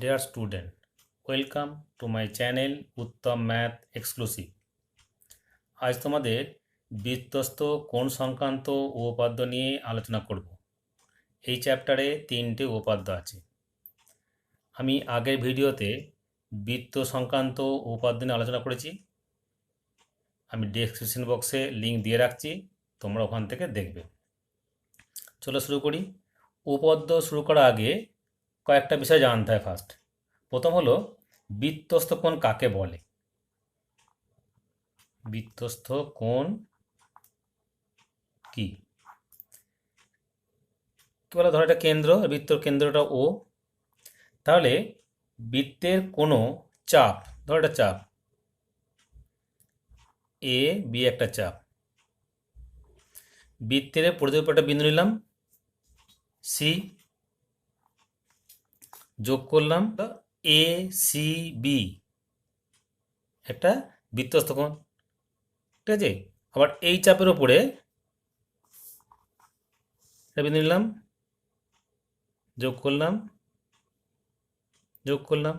Dear student, welcome to my channel Uttam math exclusive. আজ তোমাদের বৃত্তস্থ কোণ সংক্রান্ত উপপাদ্য নিয়ে আলোচনা করব। এই চ্যাপ্টারে 3টে উপপাদ্য আছে। আমি আগের ভিডিওতে বৃত্ত সংক্রান্ত উপপাদ্য নিয়ে আলোচনা করেছি। আমি ডেসক্রিপশন বক্সে লিঙ্ক দিয়ে রাখছি, তোমরা ওখান থেকে দেখবে। চলো শুরু করি। উপপাদ্য শুরু করার আগে কয়েকটা বিষয় জানতে হয়। ফার্স্ট, প্রথম হলো বৃত্তস্থ কোণ কাকে বলে। বৃত্তস্থ কোণ কি বলে? ধরো এটা কেন্দ্র, বৃত্তর কেন্দ্রটা ও। তাহলে বৃত্তের কোনো চাপ, ধরো এটা চাপ এ বি, একটা চাপ। বৃত্তের পরিধির উপর একটা বিন্দু নিলাম সি, যোগ করলাম এ সি বি, একটা বৃত্তস্থ কোণ। ঠিক আছে, আবার এই চাপের উপরে একটা বিন্দু নিলাম, যোগ করলাম,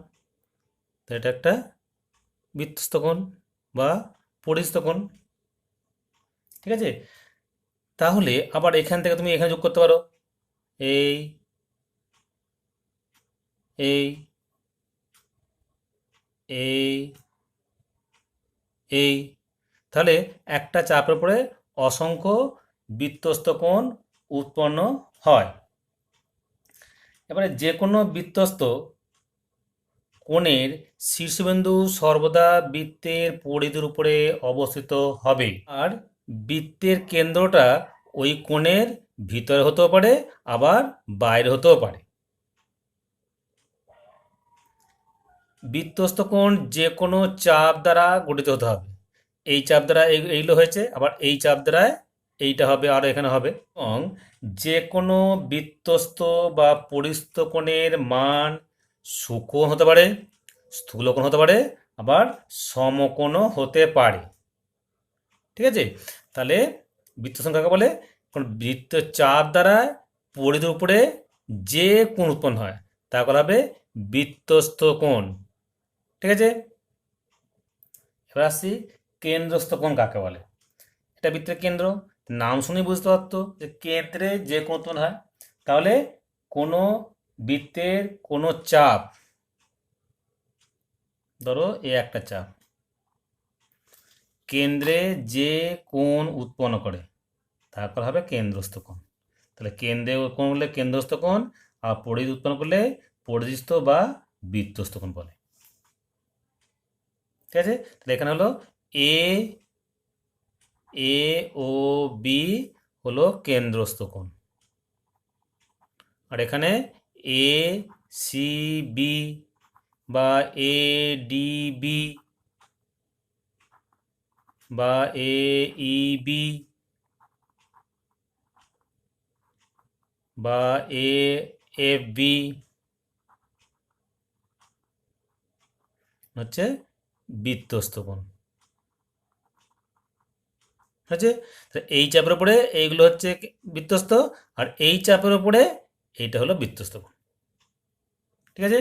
তো এটা একটা বৃত্তস্থ কোণ বা পরিস্থ কোণ। ঠিক আছে, তাহলে আবার এখান থেকে তুমি এখানে যোগ করতে পারো, এই এই এই এই তাহলে একটা চাপের উপরে অসংখ্য বৃত্তস্থ কোণ উৎপন্ন হয়। এবারে যে কোনো বৃত্তস্থ কোণের শীর্ষবিন্দু সর্বদা বৃত্তের পরিধির উপরে অবস্থিত হবে, আর বৃত্তের কেন্দ্রটা ওই কোণের ভিতরে হতেও পারে, আবার বাইরে হতেও পারে। বৃত্তস্থ কোণ যে কোনো চাপ দ্বারা গঠিত হতে হবে। এই চাপ দ্বারা এইগুলো হয়েছে, আবার এই চাপ দ্বারা এইটা হবে, আর এখানে হবে। এবং যে কোনো বৃত্তস্থ বা পরিস্থ কোণের মান সূক্ষ্ম হতে পারে, স্থূলকোণ হতে পারে, আবার সমকোণও হতে পারে। ঠিক আছে, তাহলে বৃত্তস্থ কাকে বলে? কোন বৃত্ত চাপ দ্বারা পরিধির উপরে যে কোণ উৎপন্ন হয় তা বলা হবে বৃত্তস্থ কোণ। ঠিক আছে, এবার আসছি কেন্দ্রস্থ কোণ কাকে বলে। এটা বৃত্তের কেন্দ্র, নাম শুনে বুঝতে পারতো যে কেন্দ্রে যে কোণ উৎপন্ন হয়। তাহলে কোনো বৃত্তের কোনো চাপ, ধরো এ একটা চাপ, কেন্দ্রে যে কোণ উৎপন্ন করে তারপর হবে কেন্দ্রস্থ কোণ। তাহলে কেন্দ্রে কোণ বললে কেন্দ্রস্থ কোণ, আর পরিধি উৎপন্ন করলে পরিধিস্থ বা বৃত্তস্থ কোণ বলে। ঠিক আছে, তাহলে এখানে হলো এ ও বি হলো কেন্দ্রস্থ কোণ, আর এখানে এ সি বি বা এ ডি বি বা এ ই বি বা এ এফ বি হচ্ছে বৃত্তস্থ কোণ। আছে, এই চাপের উপরে এইগুলো হচ্ছে বৃত্তস্থ, আর এই চাপের উপরে এইটা হলো বৃত্তস্থ কোণ। ঠিক আছে,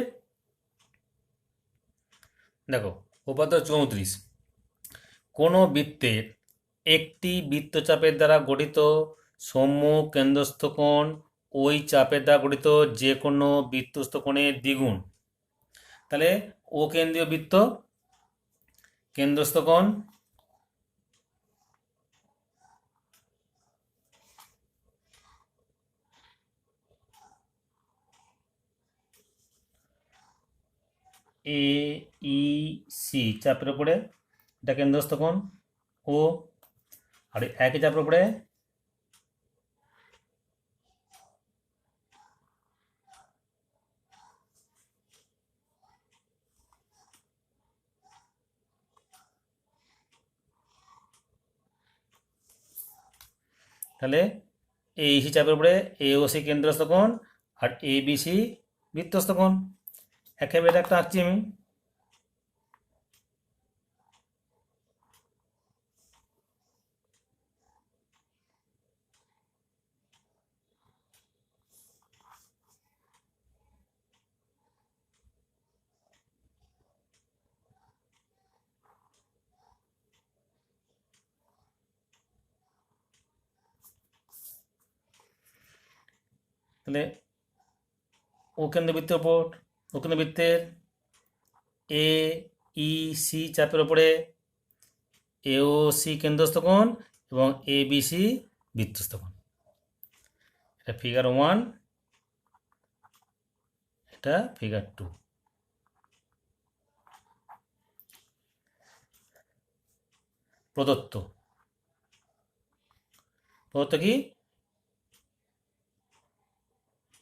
দেখো উপপাদ্য 34, কোনো বৃত্তের একটি বৃত্তচাপের দ্বারা গঠিত সম্মুখ কেন্দ্রস্থ কোণ ওই চাপের দ্বারা গঠিত যে কোনো বৃত্তস্থ কোণের দ্বিগুণ। তাহলে ও কেন্দ্রীয় বৃত্ত, কেন্দ্রস্থ কোণ এ ই সি, চাপের উপরে এটা কেন্দ্রস্থ কোণ ও, আর একই চাপের উপরে তাহলে এই সি চাপের উপরে এ ও সি কেন্দ্রস্থ কোণ, আর এ বি সি বৃত্তস্থ কোণ। একেবারে একটা আঁকছি আমি। তাহলে ও কেন্দ্রবৃত্তের ওপর, ও কেন্দ্রবৃত্তের এ ই সি চাপের ওপরে এও সি কেন্দ্রস্থ কোণ এবং এ বি সি বৃত্তস্থ কোণ। এটা ফিগার 1, এটা ফিগার 2। প্রদত্ত কি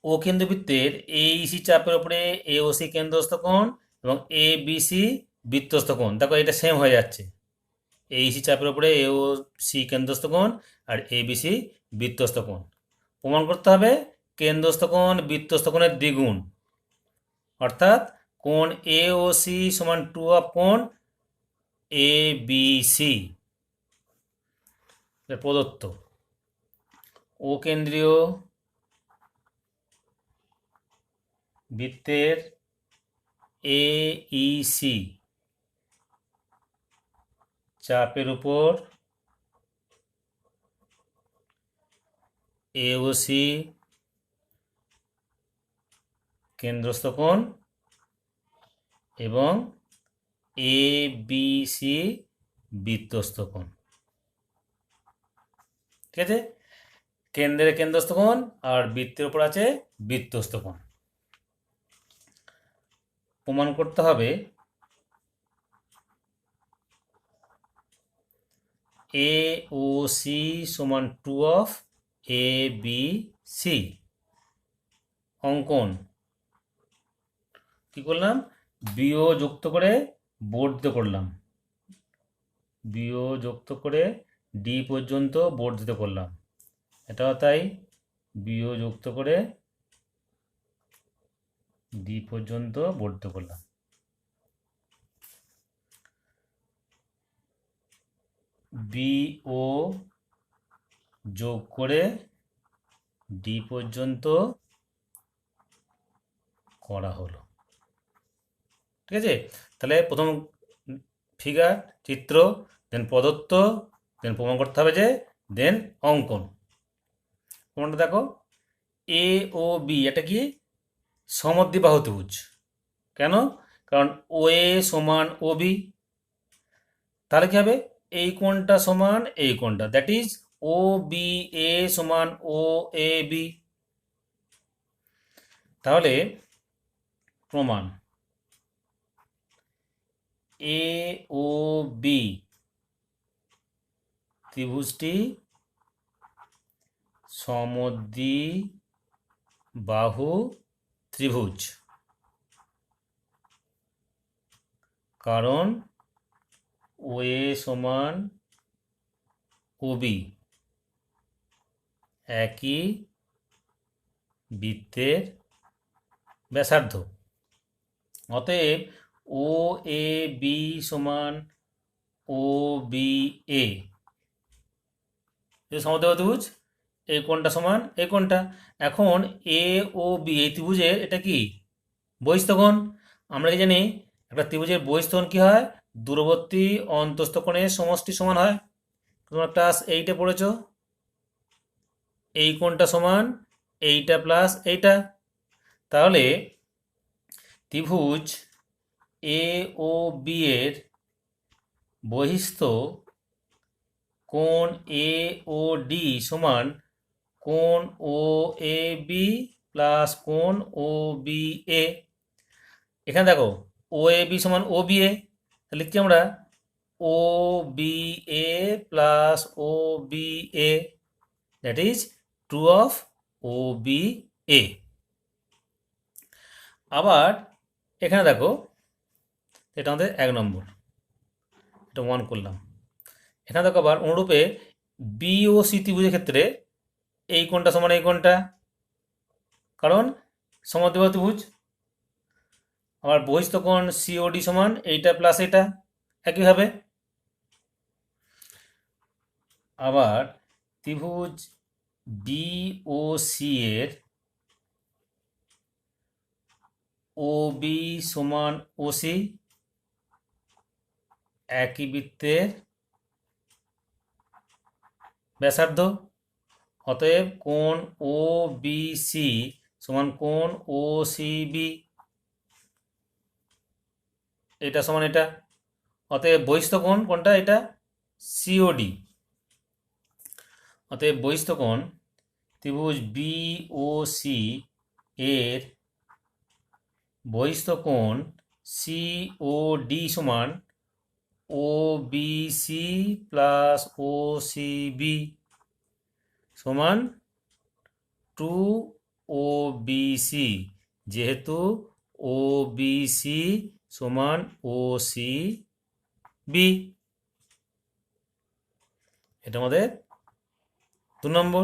ও কেন্দ্রবৃত্তের এইসি চাপের উপরে এওসি কেন্দ্রস্থ কোণ এবং এ বিসি বৃত্তস্থ কোণ। দেখো এটা সেম হয়ে যাচ্ছে, এইসি চাপের উপরে এওসি কেন্দ্রস্থ কোণ আর এবিসি বৃত্তস্থ কোণ। প্রমাণ করতে হবে কেন্দ্রস্থ কোণ বৃত্তস্থ কোণের দ্বিগুণ, অর্থাৎ কোণ এওসি সমান 2 অফ কোণ এবিসি। প্রদত্ত ও কেন্দ্রীয় বৃত্তের এইসি চাপের উপর এওসি কেন্দ্রস্থ কোণ এবং এবিসি বৃত্তস্থ কোণ। ঠিক আছে, কেন্দ্রের কেন্দ্রস্থ কোণ আর বৃত্তের উপর আছে বৃত্তস্থ কোণ। প্রমাণ করতে হবে এ ও সি সমান 2 অফ এ বি সি। অঙ্কন কি করলাম, বিও যুক্ত করে বর্ধিত করলাম, বিও যুক্ত করে ডি পর্যন্ত বর্ধিত করলাম। এটাও তাই, বিও যুক্ত করে ডি পর্যন্ত বর্ধিত করলাম। বিও যোগ করে ডি পর্যন্ত করা হলো। ঠিক আছে, তাহলে প্রথম ফিগার চিত্র, দেন প্রদত্ত, দেন প্রমাণ করতে হবে যে, দেন অঙ্কন। প্রমাণটা দেখো, এ ও বি এটা কি সমদ্বিবাহু ত্রিভুজ। কেন? কারণ ও এ সমান ও বি, তাহলে কি হবে এই কোণটা সমান এই কোণটা, দ্যাট ইজ ও বি এ সমান ও এ বি। তাহলে প্রমাণ এ ও বি ত্রিভুজটি সমদ্বিবাহু ত্রিভুজ, কারণ ও এ সমান ও বি একই বৃত্তের ব্যাসার্ধ। অতএব ও এ বি সমান ও বি এ, সমদ্বিবাহু ত্রিভুজ, এই কোণটা সমান এই কোণটা। এখন এ ও বি এই ত্রিভুজের এটা কি বহিস্থ কোণ। আমরা কি জানি একটা ত্রিভুজের বহিস্থ কোণ কি হয়, দূরবর্তী অন্তস্থ কোণের সমষ্টি সমান হয়। তোমরা ক্লাস 8-এ পড়েছ, এই কোণটা সমান এইটা প্লাস এইটা। তাহলে ত্রিভুজ এ ও বি এর বহিস্থ কোণ এ ও ডি সমান কোণ ও এ বি প্লাস কোণ ও বি এ। এখানে দেখো ও এ বি সমান ও বি এ, তাহলে লিখছি আমরা O B A plus O B A, that is 2 of O B A. আবার এখানে দেখো, এটা আমাদের 1 নম্বর, এটা 1 করলাম। এখানে দেখো আবার অনুরূপে বি ও সি ত্রিভুজের ক্ষেত্রে এই কোণটা সমান এই কোণটা, কারণ সমদ্বিবাহু ত্রিভুজ। আবার বহিস্থ কোণ সিওডি সমান এইটা প্লাস এটা, একইভাবে। আবার ত্রিভুজ বি ও সি এর ও বি সমান ও সি একই বৃত্তের ব্যাসার্ধ। অতএব কোণ ও বি সি সমান কোণ ও সি বি, এটা সমান এটা, অতএব বহিস্থ কোণ কোনটা, এটা সিওডি। অতএব বহিস্থ কোণ ত্রিভুজ বি ও সি এর বহিস্থ কোণ সিওডি সমান ও বি সি প্লাস ও সি বি সমান 2OBC, যেহেতু OBC সমান OCB। এটা আমাদের 2 নম্বর।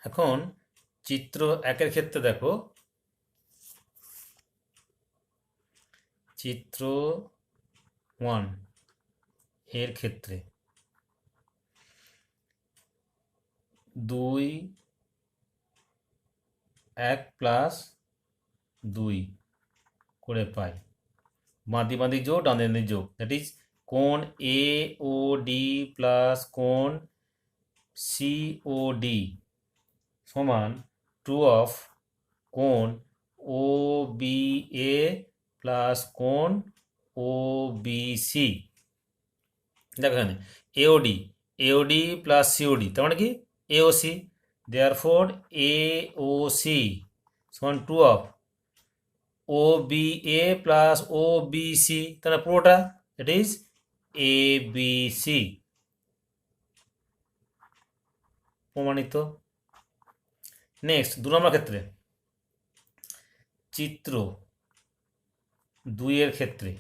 এখন চিত্র 1-এর ক্ষেত্রে দেখো, চিত্র 1 এর ক্ষেত্রে 2 1 প্লাস 2 করে পাই, বাঁদিক বাঁদিক যোগ ডান দিক যোগ, দ্যাট ইজ কোণ এ ও ডি প্লাস কোণ সি ও ডি সমান 2 অফ কোণ ও বি এ প্লাস কোণ ও বি সি। দেখো এখানে এওডি, এওডি প্লাস সিওডি তার মানে কি এওসি, দেয়ারফর এওসি সমান 2 of O B A plus O B C, তাহলে পুরোটা it is A B C, প্রমাণিত। নেক্সট 2 নম্বর ক্ষেত্রে, চিত্র 2-এর ক্ষেত্রে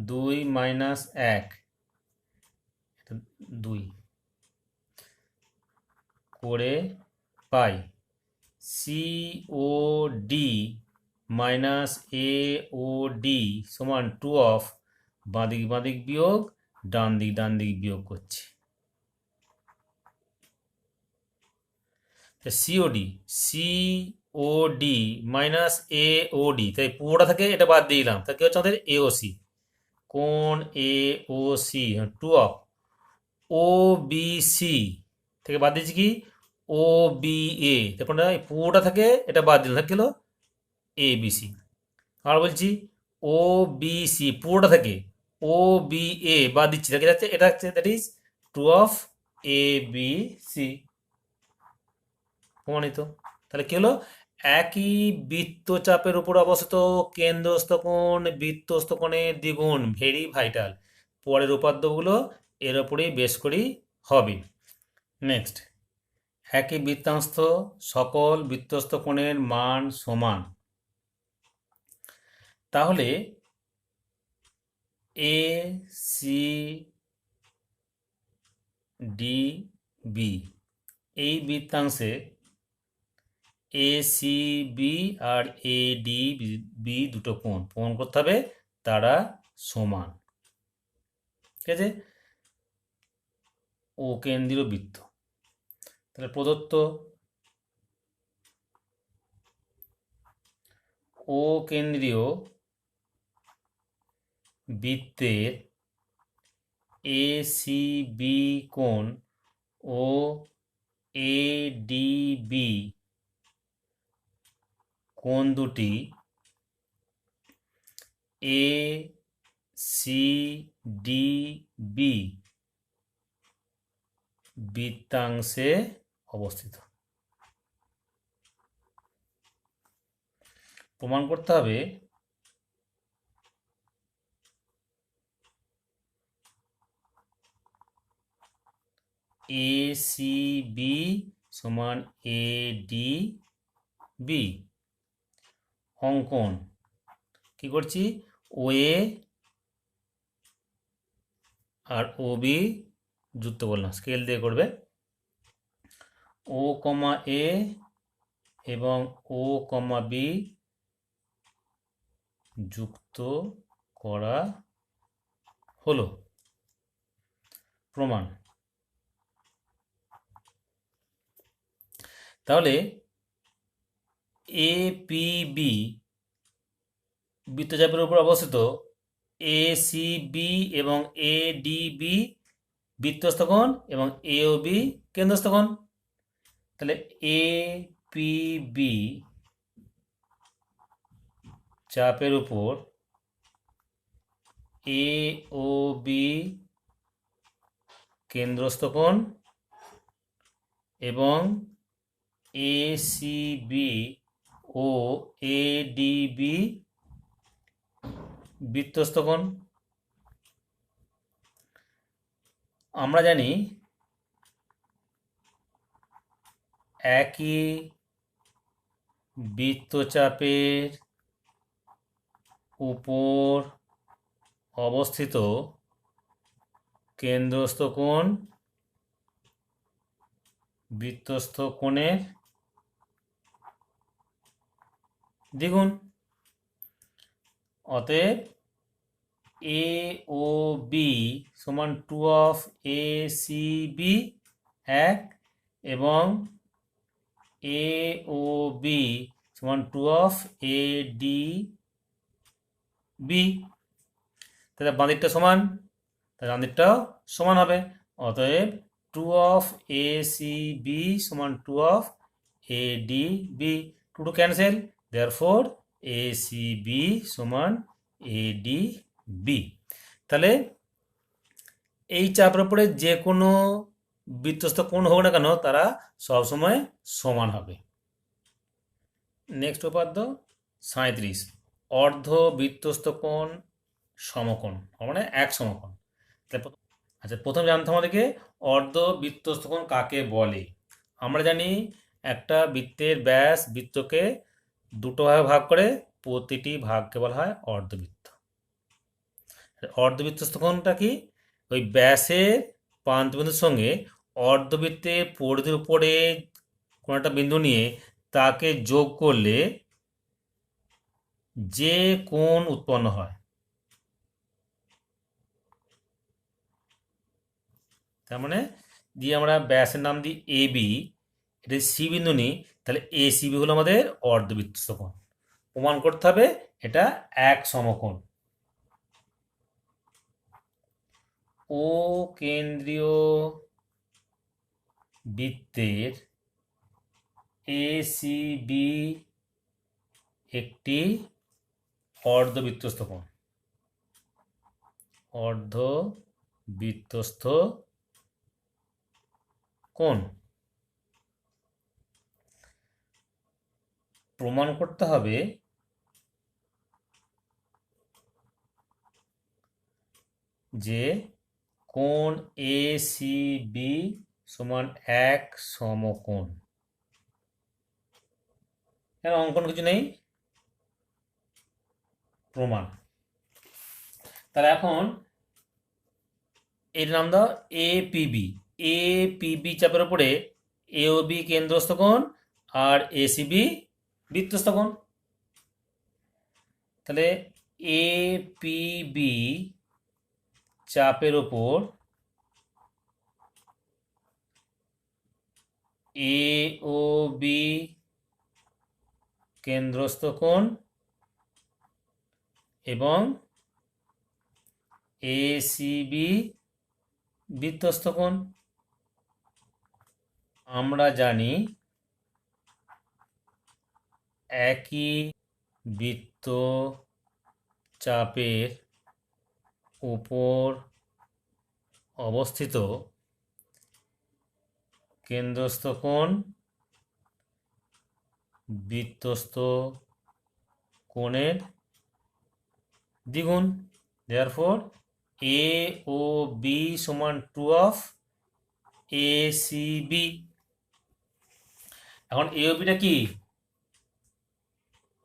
2 মাইনাস 1 2 করে পাই সিওডি মাইনাস এওডি সমান 2 অফ বাঁদিক বাঁদিক বিয়োগ ডান দিক বিয়োগ করছি, সিওডি সিওডি মাইনাস এওডি, তাই পুরোটা থেকে এটা বাদ দিয়ে দিলাম, তাই কি হচ্ছে আমাদের এওসি, কোণ AOC 2 of O B C থেকে বাদ দিয়েছি কি ও বি এ, দেখুন পুরোটা থেকে এটা বাদ দিলাম, থাকে হলো এ বি সি। আর বলছি ও বি সি পুরোটা থেকে ও বি এ বাদ দিচ্ছি, থাকে যাচ্ছে এটা হচ্ছে that is 2 of A B C, প্রমাণিত। তাহলে কি হলো, একই বৃত্তচাপের উপর অবস্থিত কেন্দ্রস্থ কোণ বৃত্তস্থ কোণের দ্বিগুণ, ভেরি ভাইটাল। পরের উপাদ্যগুলো এর ওপরেই বেশ করেই হবে। নেক্সট, একই বৃত্তাংশ সকল বৃত্তস্থ কোণের মান সমান, তাহলে এ সি ডি বি এই বৃত্তাংশে এ সি বি আর এ ডি বি দুটো কোণ প্রমাণ করতে হবে তারা সমান, ঠিক আছে। ও কেন্দ্রীয় বৃত্ত, তাহলে প্রদত্ত ও কেন্দ্রীয় বৃত্তের এ সি বি কোণ ও এ ডি বি কোণ দুটি এ সি ডি বি বৃত্তাংশে অবস্থিত। প্রমাণ করতে হবে এ সি বি সমান এ ডি বি। অঙ্কন কি করছি, ও এ আর ও বি যুক্ত করলাম, স্কেল দিয়ে করবে, ও কমা এ এবং ও কমা বি যুক্ত করা হলো, প্রমাণ। তাহলে এ পি বি বৃত্তচাপের উপর অবস্থিত এ সি বি এবং এ ডি বি বৃত্তস্থ কোণ এবং এ ও বি কেন্দ্রস্থ কোণ। তাহলে এ পি বি চাপের উপর এ ও বি কেন্দ্রস্থ কোণ এবং এ সি বি ও এ ডি বি বৃত্তস্থ কোণ। আমরা জানি একই বৃত্তচাপের উপর অবস্থিত কেন্দ্রস্থ কোণ বৃত্তস্থ কোণের দ্বিগুণ। অতএব এ ও বি সমান 2 অফ এ সি বি 1 এবং এ ও বি সমান 2 অফ এ ডি বি। তাহলে বাঁ দিকটা সমান, তাহলে ডান দিকটাও সমান হবে। অতএব 2 অফ এ সি বি সমান 2 of A D B. 2 two cancel, therefore A C B সমান এ ডি বি। তাহলে এই চাপের উপরে যে কোনো বৃত্তস্থ কোণ হোক না কেন তারা সবসময় সমান হবে। নেক্সট উপাদ্য 37, অর্ধ বৃত্তস্থ কোণ সমকোণ, মানে এক সমকোণ। আচ্ছা, প্রথম জানতে আমাদেরকে অর্ধ বৃত্তস্থ কোণ কাকে বলে। আমরা জানি একটা বৃত্তের ব্যাস বৃত্তকে দুটো ভাগে ভাগ করে, প্রতিটি ভাগকে বলা হয় অর্ধবৃত্ত। অর্ধবৃত্তস্থ কোণটা কি? ওই ব্যাসের প্রান্তবিন্দুর সঙ্গে অর্ধবৃত্তের পরিধির উপরে কোনো একটা বিন্দু নিয়ে তাকে যোগ করলে যে কোণ উৎপন্ন হয়। তার মানে দিয়ে আমরা ব্যাসের নাম দিই এ বি, এটা সি বিন্দু নিই, তাহলে এ সি বি হলো আমাদের অর্ধবৃত্তস্থ কোণ। প্রমাণ করতে হবে এটা এক সমকোণ। ও কেন্দ্রীয় বৃত্তের এ সি বি একটি অর্ধবৃত্তস্থ কোণ। অর্ধবৃত্তস্থ কোণ প্রমাণ করতে হবে যে কোণ এ সি বি সমান এক সমকোণ। এখানে অঙ্কন কিছু নেই, প্রমাণ। তাহলে এখন এর নাম দাও এ পিবি। এ পিবি চাপের উপরে এ ও বি কেন্দ্রস্থ কোণ আর এ সি বি বৃত্তস্থ কোণ। তাহলে এ পিবি চাপের উপর এ ও বি কেন্দ্রস্থ কোণ এবং এ সি বি বৃত্তস্থ কোণ। আমরা জানি একই বৃত্ত চাপের উপর অবস্থিত কেন্দ্রস্থ কোণ বৃত্তস্থ কোণের দ্বিগুণ। দেয়ারফোর এ ও বি সমান 2 অফ এ সি বি। এখন এ ও বিটা কি?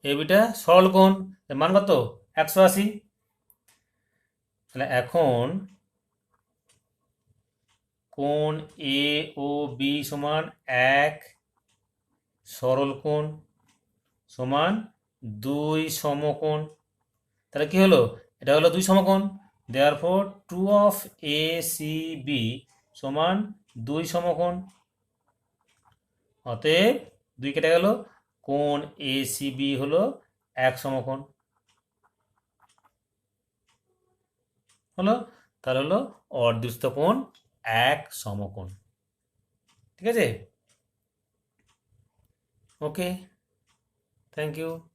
এ বিটা সরল কোণ, মান কত? 180। তাহলে এখন কোণ এ ও বি সমান এক সরল কোণ সমান 2 সমকোণ। তাহলে কি হলো? এটা হলো 2 সমকোণ। Therefore 2 of A C B সমান 2 সমকোণ। অতএব 2 কেটে গেল, কোণ এ সি বি হলো এক সমকোণ। হলো, তাহলে হলো অর্ধবৃত্ত কোণ এক সমকোণ। ঠিক আছে? ওকে, থ্যাংক ইউ।